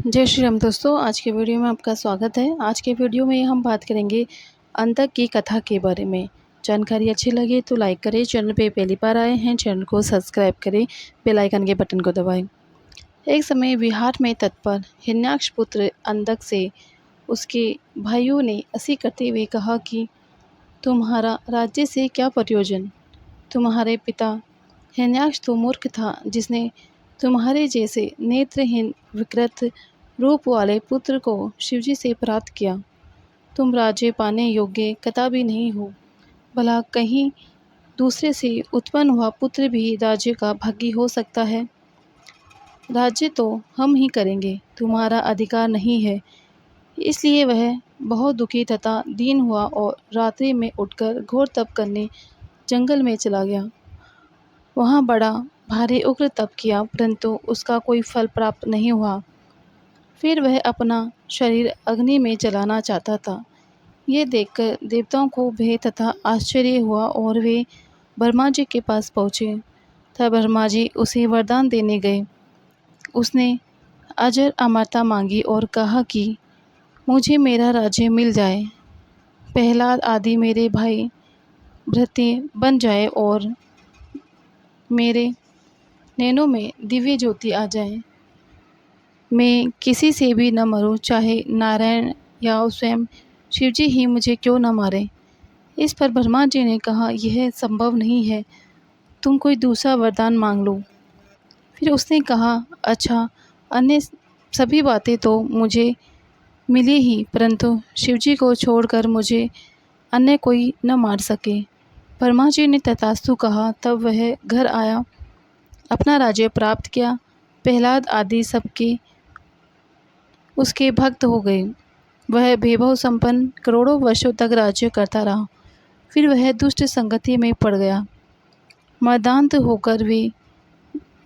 जय श्री राम दोस्तों, आज के वीडियो में आपका स्वागत है। आज के वीडियो में हम बात करेंगे अंधक की कथा के बारे में। जानकारी अच्छी लगे तो लाइक करें, चैनल पे पहली बार आए हैं चैनल को सब्सक्राइब करें, बेल आइकन के बटन को दबाएं। एक समय विहार में तत्पर हिरण्याक्ष पुत्र अंधक से उसके भाइयों ने हंसी करते हुए कहा कि तुम्हारा राज्य से क्या प्रयोजन। तुम्हारे पिता हिरण्याक्ष तो मूर्ख था, जिसने तुम्हारे जैसे नेत्रहीन विकृत रूप वाले पुत्र को शिवजी से प्राप्त किया। तुम राज्य पाने योग्य कदापि नहीं हो। भला कहीं दूसरे से उत्पन्न हुआ पुत्र भी राज्य का भागी हो सकता है। राज्य तो हम ही करेंगे, तुम्हारा अधिकार नहीं है। इसलिए वह बहुत दुखी तथा दीन हुआ और रात्रि में उठकर घोर तप करने जंगल में चला गया। वहाँ बड़ा भारी उग्र तप किया, परंतु उसका कोई फल प्राप्त नहीं हुआ। फिर वह अपना शरीर अग्नि में जलाना चाहता था। ये देखकर देवताओं को भय तथा आश्चर्य हुआ और वे ब्रह्मा जी के पास पहुँचे। तब ब्रह्मा जी उसे वरदान देने गए। उसने अजर अमरता मांगी और कहा कि मुझे मेरा राज्य मिल जाए, प्रहलाद आदि मेरे भाई भ्राते बन जाए और मेरे नैनों में दिव्य ज्योति आ जाए। मैं किसी से भी न मरूं, चाहे नारायण या स्वयं शिवजी ही मुझे क्यों न मारे। इस पर ब्रह्मा जी ने कहा, यह संभव नहीं है, तुम कोई दूसरा वरदान मांग लो। फिर उसने कहा, अच्छा, अन्य सभी बातें तो मुझे मिली ही, परंतु शिवजी को छोड़कर मुझे अन्य कोई न मार सके। ब्रह्मा जी ने तथास्तु कहा। तब वह घर आया, अपना राज्य प्राप्त किया। प्रहलाद आदि सबके उसके भक्त हो गए। वह वैभव संपन्न करोड़ों वर्षों तक राज्य करता रहा। फिर वह दुष्ट संगति में पड़ गया। मदान्त होकर वे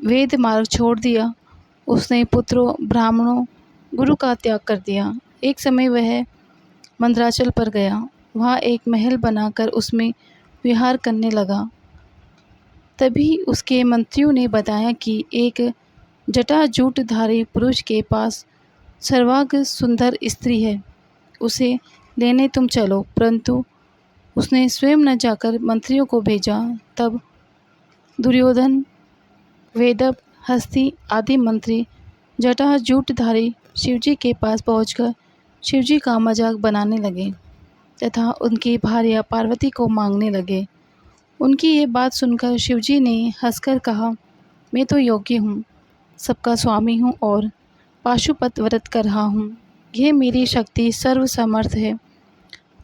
वेद मार्ग छोड़ दिया। उसने पुत्रों, ब्राह्मणों, गुरु का त्याग कर दिया। एक समय वह मंदराचल पर गया। वहाँ एक महल बनाकर उसमें विहार करने लगा। तभी उसके मंत्रियों ने बताया कि एक जटाजूटधारी पुरुष के पास सर्वांग सुंदर स्त्री है, उसे लेने तुम चलो। परंतु उसने स्वयं न जाकर मंत्रियों को भेजा। तब दुर्योधन, वेदव, हस्ती आदि मंत्री जटाजूटधारी शिवजी के पास पहुंचकर शिवजी का मजाक बनाने लगे तथा उनकी भार्या पार्वती को मांगने लगे। उनकी ये बात सुनकर शिवजी ने हंसकर कहा, मैं तो योग्य हूँ, सबका स्वामी हूँ और पाशुपत व्रत कर रहा हूँ। यह मेरी शक्ति सर्वसमर्थ है,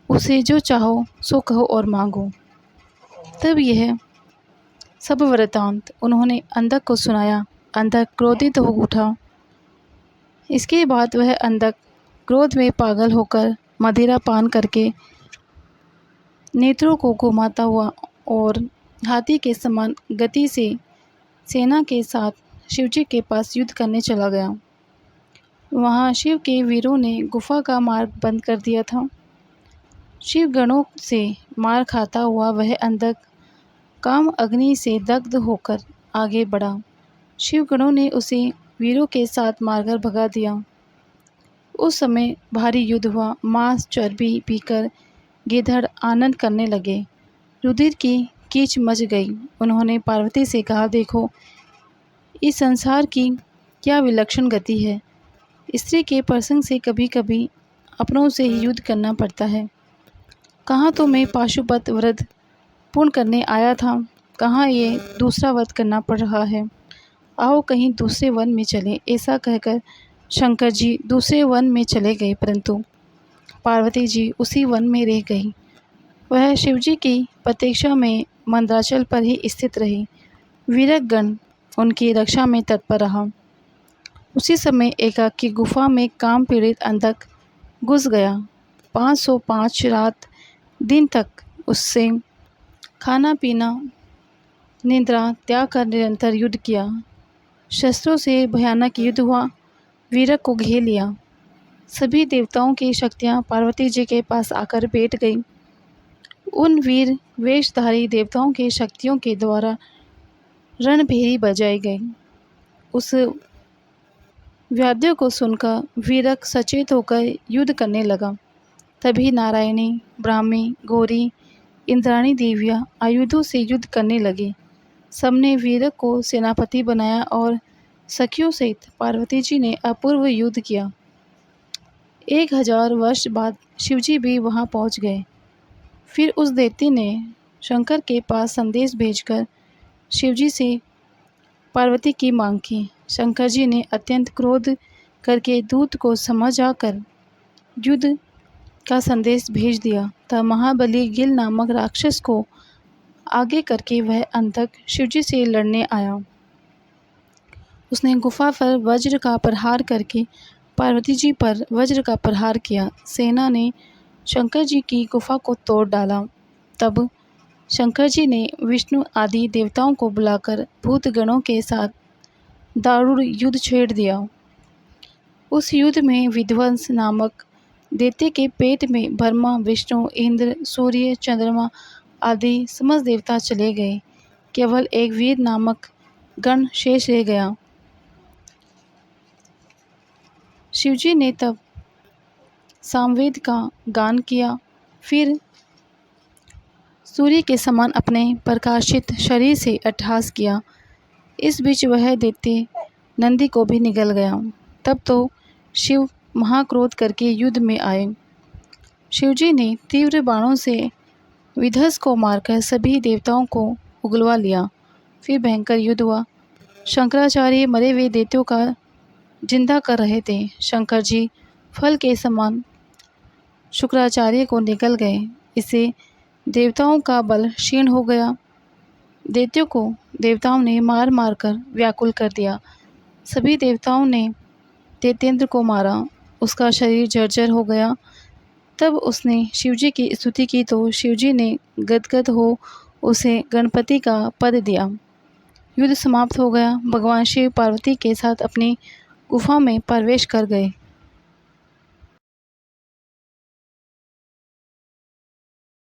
उसे जो चाहो सो कहो और मांगो। तब यह सब वृतांत उन्होंने अंधक को सुनाया। अंधक क्रोधित हो उठा। इसके बाद वह अंधक क्रोध में पागल होकर मदिरा पान करके नेत्रों को घुमाता हुआ और हाथी के समान गति से सेना के साथ शिवजी के पास युद्ध करने चला गया। वहाँ शिव के वीरों ने गुफा का मार्ग बंद कर दिया था। शिव गणों से मार खाता हुआ वह अंधक काम अग्नि से दग्ध होकर आगे बढ़ा। शिव गणों ने उसे वीरों के साथ मारकर भगा दिया। उस समय भारी युद्ध हुआ। मांस चर्बी पीकर गिद्धड़ आनंद करने लगे। रुधिर की कीच मच गई। उन्होंने पार्वती से कहा, देखो, इस संसार की क्या विलक्षण गति है। स्त्री के प्रसंग से कभी कभी अपनों से ही युद्ध करना पड़ता है। कहाँ तो मैं पाशुपत व्रत पूर्ण करने आया था, कहाँ ये दूसरा व्रत करना पड़ रहा है। आओ कहीं दूसरे वन में चलें। ऐसा कहकर शंकर जी दूसरे वन में चले गए, परंतु पार्वती जी उसी वन में रह गई। वह शिवजी की प्रतीक्षा में मंदराचल पर ही स्थित रही। वीरगण उनकी रक्षा में तत्पर रहा। उसी समय एकाकी गुफा में काम पीड़ित अंधक घुस गया। 505 रात दिन तक उससे खाना पीना निद्रा त्याग कर निरंतर युद्ध किया। शस्त्रों से भयानक युद्ध हुआ। वीरक को घेर लिया। सभी देवताओं की शक्तियाँ पार्वती जी के पास आकर बैठ गई। उन वीर वेशधारी देवताओं की शक्तियों के द्वारा रणभेरी बजाई गई। उस वाद्यों को सुनकर वीरक सचेत होकर युद्ध करने लगा। तभी नारायणी, ब्राह्मी, गौरी, इंद्राणी देवियाँ आयुधों से युद्ध करने लगी। सबने वीरक को सेनापति बनाया और सखियों सहित पार्वती जी ने अपूर्व युद्ध किया। 1000 वर्ष बाद शिवजी भी वहां पहुंच गए। फिर उस देवती ने शंकर के पास संदेश भेजकर शिवजी से पार्वती की मांग की। शंकर जी ने अत्यंत क्रोध करके दूत को समझ आकर युद्ध का संदेश भेज दिया। तब महाबली गिल नामक राक्षस को आगे करके वह अंतक शिवजी से लड़ने आया। उसने गुफा पर वज्र का प्रहार करके पार्वती जी पर वज्र का प्रहार किया। सेना ने शंकर जी की गुफा को तोड़ डाला। तब शंकर जी ने विष्णु आदि देवताओं को बुलाकर भूतगणों के साथ दारुण युद्ध छेड़ दिया। उस युद्ध में विध्वंस नामक दैत्य के पेट में ब्रह्मा, विष्णु, इंद्र, सूर्य, चंद्रमा आदि समस्त देवता चले गए। केवल एक वीर नामक गण शेष रह गया। शिवजी ने तब सामवेद का गान किया। फिर सूर्य के समान अपने प्रकाशित शरीर से अट्टहास किया। इस बीच वह दैत्य नंदी को भी निगल गया। तब तो शिव महाक्रोध करके युद्ध में आए। शिवजी ने तीव्र बाणों से विध्वंस को मारकर सभी देवताओं को उगलवा लिया। फिर भयंकर युद्ध हुआ। शंकराचार्य मरे हुए दैत्यों का जिंदा कर रहे थे। शंकर जी फल के समान शुक्राचार्य को निकल गए। इससे देवताओं का बल क्षीण हो गया। दैत्यों को देवताओं ने मार मार कर व्याकुल कर दिया। सभी देवताओं ने दैत्येंद्र को मारा। उसका शरीर जर्जर हो गया। तब उसने शिवजी की स्तुति की तो शिवजी ने गदगद हो उसे गणपति का पद दिया। युद्ध समाप्त हो गया। भगवान शिव पार्वती के साथ अपनी गुफा में प्रवेश कर गए।